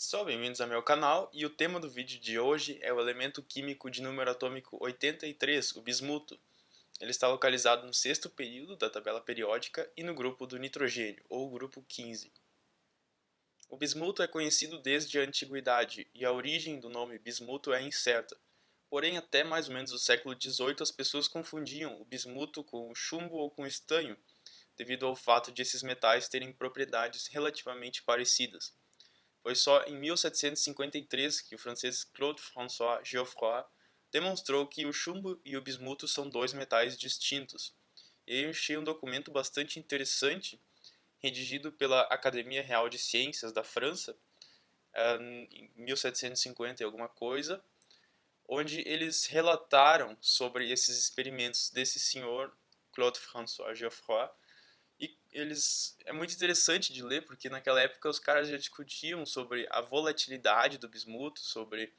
Só bem-vindos ao meu canal e o tema do vídeo de hoje é o elemento químico de número atômico 83, o bismuto. Ele está localizado no sexto período da tabela periódica e no grupo do nitrogênio, ou grupo 15. O bismuto é conhecido desde a antiguidade e a origem do nome bismuto é incerta. Porém, até mais ou menos o século XVIII as pessoas confundiam o bismuto com o chumbo ou com o estanho, devido ao fato de esses metais terem propriedades relativamente parecidas. Foi só em 1753 que o francês Claude-François Geoffroy demonstrou que o chumbo e o bismuto são dois metais distintos. E eu achei um documento bastante interessante, redigido pela Academia Real de Ciências da França, em 1750 e alguma coisa, onde eles relataram sobre esses experimentos desse senhor Claude-François Geoffroy. E é muito interessante de ler, porque naquela época os caras já discutiam sobre a volatilidade do bismuto, sobre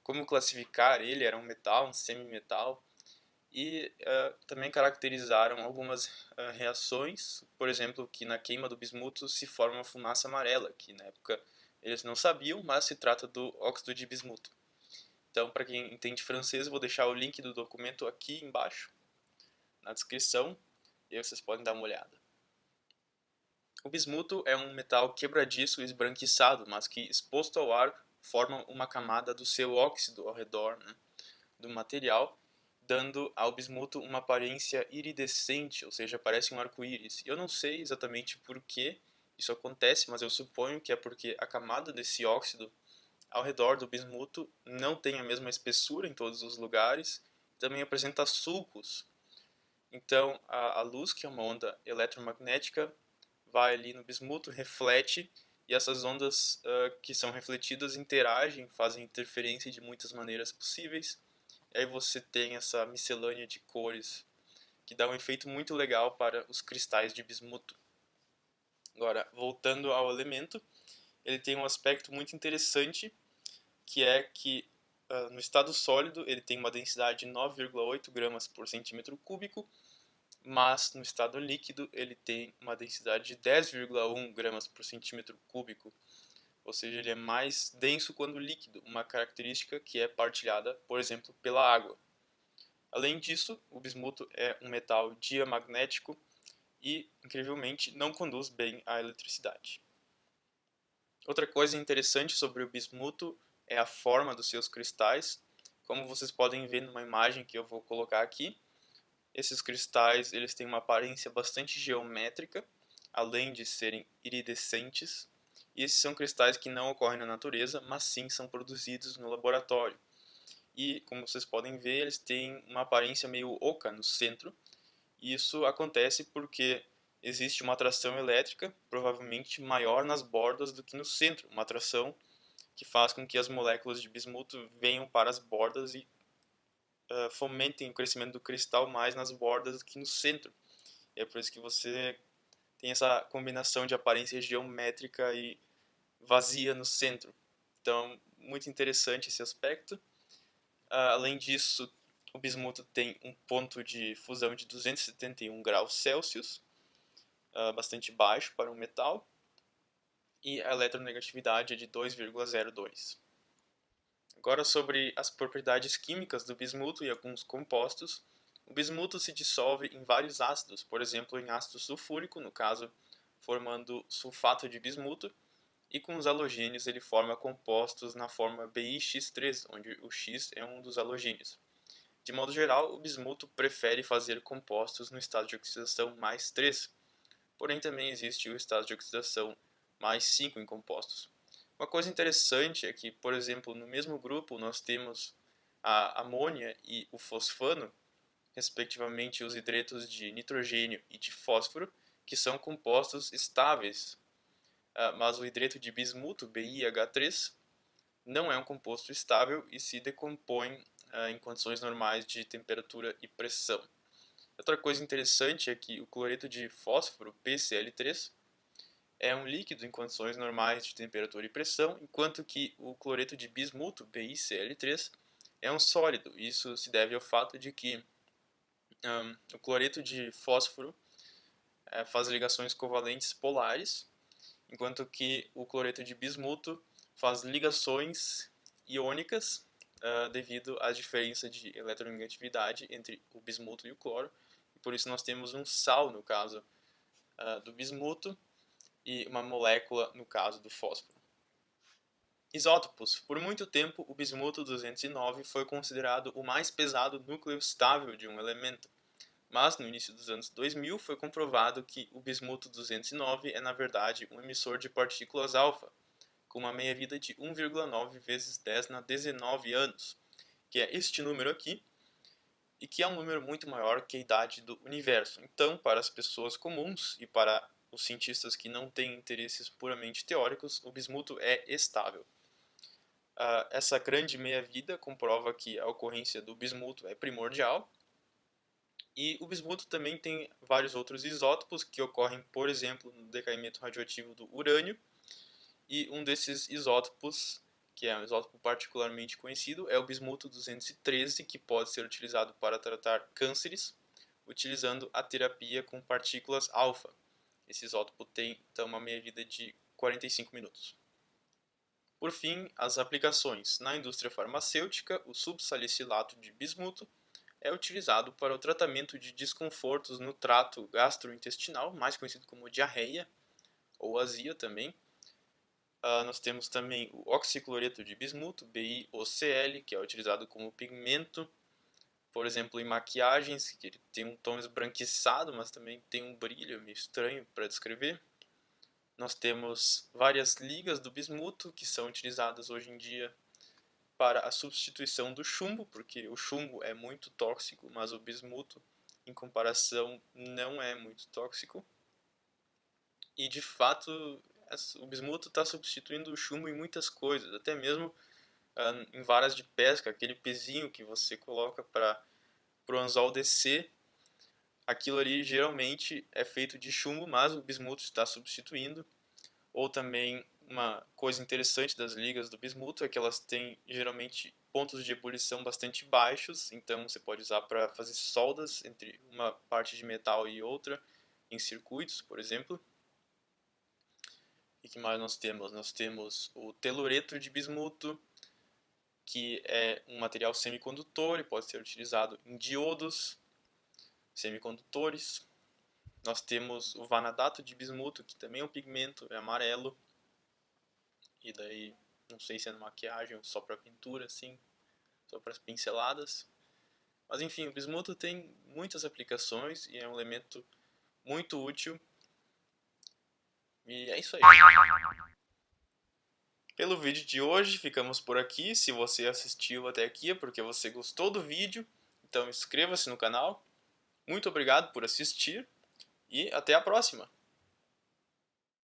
como classificar ele, era um metal, um semimetal, e também caracterizaram algumas reações, por exemplo, que na queima do bismuto se forma uma fumaça amarela, que na época eles não sabiam, mas se trata do óxido de bismuto. Então, para quem entende francês, eu vou deixar o link do documento aqui embaixo, na descrição, e aí vocês podem dar uma olhada. O bismuto é um metal quebradiço e esbranquiçado, mas que, exposto ao ar, forma uma camada do seu óxido ao redor, do material, dando ao bismuto uma aparência iridescente, ou seja, parece um arco-íris. Eu não sei exatamente por que isso acontece, mas eu suponho que é porque a camada desse óxido ao redor do bismuto não tem a mesma espessura em todos os lugares, também apresenta sulcos. Então, a luz, que é uma onda eletromagnética, vai ali no bismuto, reflete, e essas ondas que são refletidas interagem, fazem interferência de muitas maneiras possíveis. E aí você tem essa miscelânea de cores que dá um efeito muito legal para os cristais de bismuto. Agora, voltando ao elemento, ele tem um aspecto muito interessante, que é que no estado sólido ele tem uma densidade de 9,8 gramas por centímetro cúbico, mas no estado líquido ele tem uma densidade de 10,1 gramas por centímetro cúbico, ou seja, ele é mais denso quando líquido, uma característica que é partilhada, por exemplo, pela água. Além disso, o bismuto é um metal diamagnético e, incrivelmente, não conduz bem a eletricidade. Outra coisa interessante sobre o bismuto é a forma dos seus cristais. Como vocês podem ver numa imagem que eu vou colocar aqui, esses cristais eles têm uma aparência bastante geométrica, além de serem iridescentes. E esses são cristais que não ocorrem na natureza, mas sim são produzidos no laboratório. E, como vocês podem ver, eles têm uma aparência meio oca no centro. E isso acontece porque existe uma atração elétrica, provavelmente maior nas bordas do que no centro. Uma atração que faz com que as moléculas de bismuto venham para as bordas e fomentem o crescimento do cristal mais nas bordas do que no centro. E é por isso que você tem essa combinação de aparência geométrica e vazia no centro. Então, muito interessante esse aspecto. Além disso, o bismuto tem um ponto de fusão de 271 graus Celsius, bastante baixo para um metal, e a eletronegatividade é de 2,02. Agora sobre as propriedades químicas do bismuto e alguns compostos. O bismuto se dissolve em vários ácidos, por exemplo, em ácido sulfúrico, no caso, formando sulfato de bismuto, e com os halogênios ele forma compostos na forma BiX3, onde o X é um dos halogênios. De modo geral, o bismuto prefere fazer compostos no estado de oxidação mais 3, porém também existe o estado de oxidação mais 5 em compostos. Uma coisa interessante é que, por exemplo, no mesmo grupo nós temos a amônia e o fosfano, respectivamente os hidretos de nitrogênio e de fósforo, que são compostos estáveis. Mas o hidreto de bismuto, BiH3, não é um composto estável e se decompõe em condições normais de temperatura e pressão. Outra coisa interessante é que o cloreto de fósforo, PCl3, é um líquido em condições normais de temperatura e pressão, enquanto que o cloreto de bismuto, BiCl3, é um sólido. Isso se deve ao fato de que o cloreto de fósforo faz ligações covalentes polares, enquanto que o cloreto de bismuto faz ligações iônicas devido à diferença de eletronegatividade entre o bismuto e o cloro. E por isso nós temos um sal no caso do bismuto e uma molécula no caso do fósforo. Isótopos. Por muito tempo, o bismuto 209 foi considerado o mais pesado núcleo estável de um elemento. Mas, no início dos anos 2000, foi comprovado que o bismuto 209 é, na verdade, um emissor de partículas alfa, com uma meia-vida de 1,9 vezes 10 na 19 anos, que é este número aqui, e que é um número muito maior que a idade do universo. Então, para as pessoas comuns e para os cientistas que não têm interesses puramente teóricos, o bismuto é estável. Essa grande meia-vida comprova que a ocorrência do bismuto é primordial. E o bismuto também tem vários outros isótopos que ocorrem, por exemplo, no decaimento radioativo do urânio. E um desses isótopos, que é um isótopo particularmente conhecido, é o bismuto 213, que pode ser utilizado para tratar cânceres, utilizando a terapia com partículas alfa. Esse isótopo tem, então, uma meia-vida de 45 minutos. Por fim, as aplicações. Na indústria farmacêutica, o subsalicilato de bismuto é utilizado para o tratamento de desconfortos no trato gastrointestinal, mais conhecido como diarreia ou azia também. Nós temos também o oxicloreto de bismuto, BiOCl, que é utilizado como pigmento, por exemplo, em maquiagens, que ele tem um tom esbranquiçado, mas também tem um brilho meio estranho para descrever. Nós temos várias ligas do bismuto, que são utilizadas hoje em dia para a substituição do chumbo, porque o chumbo é muito tóxico, mas o bismuto, em comparação, não é muito tóxico. E, de fato, o bismuto está substituindo o chumbo em muitas coisas, até mesmo em varas de pesca, aquele pezinho que você coloca para o anzol descer, aquilo ali geralmente é feito de chumbo, mas o bismuto está substituindo. Ou também uma coisa interessante das ligas do bismuto é que elas têm geralmente pontos de ebulição bastante baixos, então você pode usar para fazer soldas entre uma parte de metal e outra em circuitos, por exemplo. E que mais nós temos? Nós temos o telureto de bismuto, que é um material semicondutor e pode ser utilizado em diodos semicondutores. Nós temos o vanadato de bismuto, que também é um pigmento, é amarelo. E daí, não sei se é na maquiagem ou só para pintura, assim, só para as pinceladas. Mas enfim, o bismuto tem muitas aplicações e é um elemento muito útil. E é isso aí. Pelo vídeo de hoje, ficamos por aqui. Se você assistiu até aqui é porque você gostou do vídeo. Então inscreva-se no canal. Muito obrigado por assistir e até a próxima!